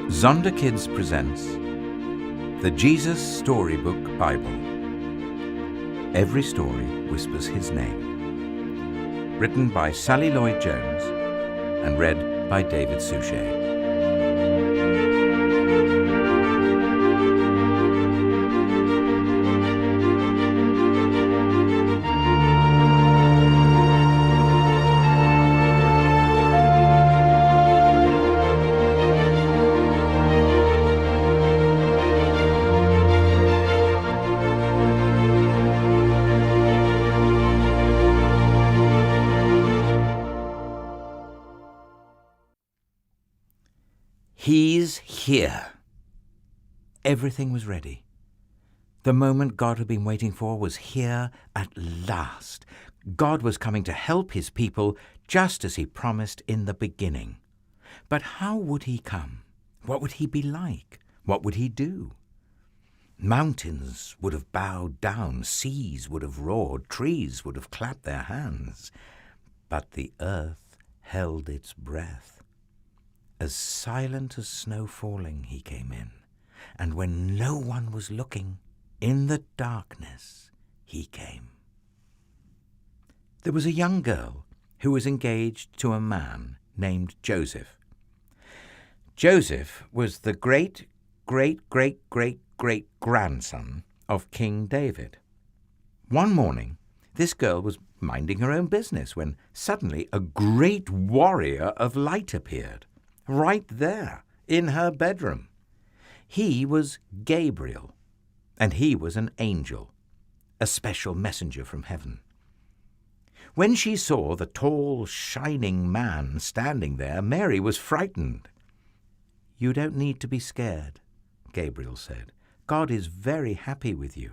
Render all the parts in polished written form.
Zonderkids presents the Jesus Storybook Bible. Every story whispers his name. Written by Sally Lloyd-Jones and read by David Suchet. He's here. Everything was ready. The moment God had been waiting for was here at last. God was coming to help his people just as he promised in the beginning. But how would he come? What would he be like? What would he do? Mountains would have bowed down, seas would have roared, trees would have clapped their hands. But the earth held its breath. As silent as snow falling, he came in, and when no one was looking, in the darkness, he came. There was a young girl who was engaged to a man named Joseph. Joseph was the great-great-great-great-great-grandson of King David. One morning, this girl was minding her own business when suddenly a great warrior of light appeared. Right there, in her bedroom. He was Gabriel, and he was an angel, a special messenger from heaven. When she saw the tall, shining man standing there, Mary was frightened. "You don't need to be scared," Gabriel said. "God is very happy with you."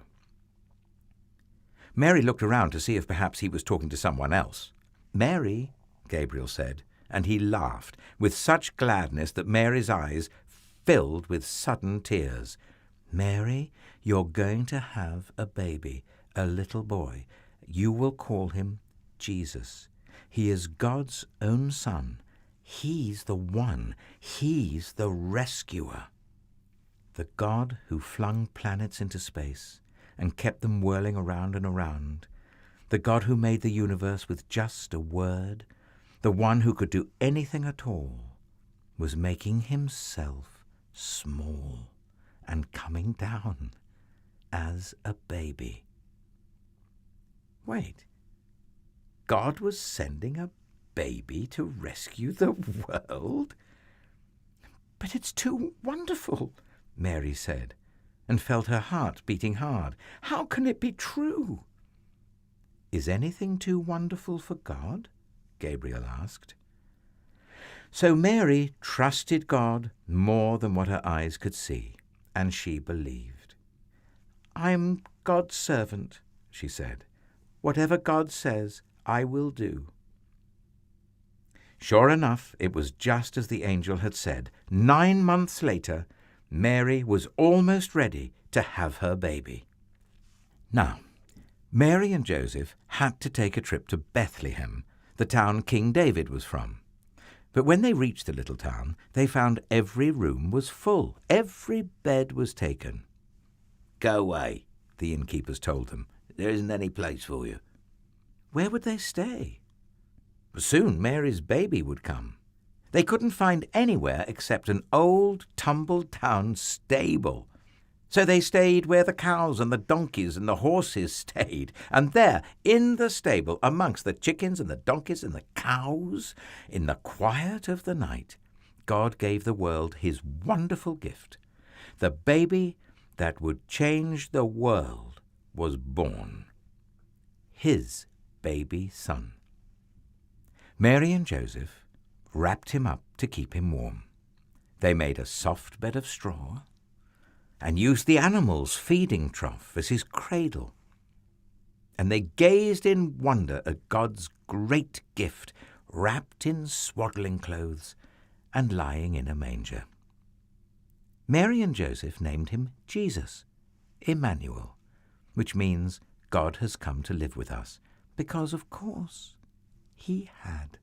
Mary looked around to see if perhaps he was talking to someone else. "Mary," Gabriel said, and he laughed with such gladness that Mary's eyes filled with sudden tears. "Mary, you're going to have a baby, a little boy. You will call him Jesus. He is God's own son. He's the one. He's the rescuer. The God who flung planets into space and kept them whirling around and around. The God who made the universe with just a word. The one who could do anything at all, was making himself small and coming down as a baby." Wait, God was sending a baby to rescue the world? "But it's too wonderful," Mary said, and felt her heart beating hard. "How can it be true?" "Is anything too wonderful for God?" Gabriel asked. So Mary trusted God more than what her eyes could see, and she believed. "I'm God's servant," she said. "Whatever God says, I will do." Sure enough, it was just as the angel had said. 9 months later, Mary was almost ready to have her baby. Now, Mary and Joseph had to take a trip to Bethlehem, the town King David was from. But when they reached the little town, they found every room was full. Every bed was taken. "Go away," the innkeepers told them. "There isn't any place for you." Where would they stay? Soon Mary's baby would come. They couldn't find anywhere except an old, tumbled-down stable. So they stayed where the cows and the donkeys and the horses stayed. And there, in the stable, amongst the chickens and the donkeys and the cows, in the quiet of the night, God gave the world his wonderful gift. The baby that would change the world was born. His baby son. Mary and Joseph wrapped him up to keep him warm. They made a soft bed of straw and used the animal's feeding trough as his cradle. And they gazed in wonder at God's great gift, wrapped in swaddling clothes and lying in a manger. Mary and Joseph named him Jesus, Emmanuel, which means God has come to live with us, because, of course, he had.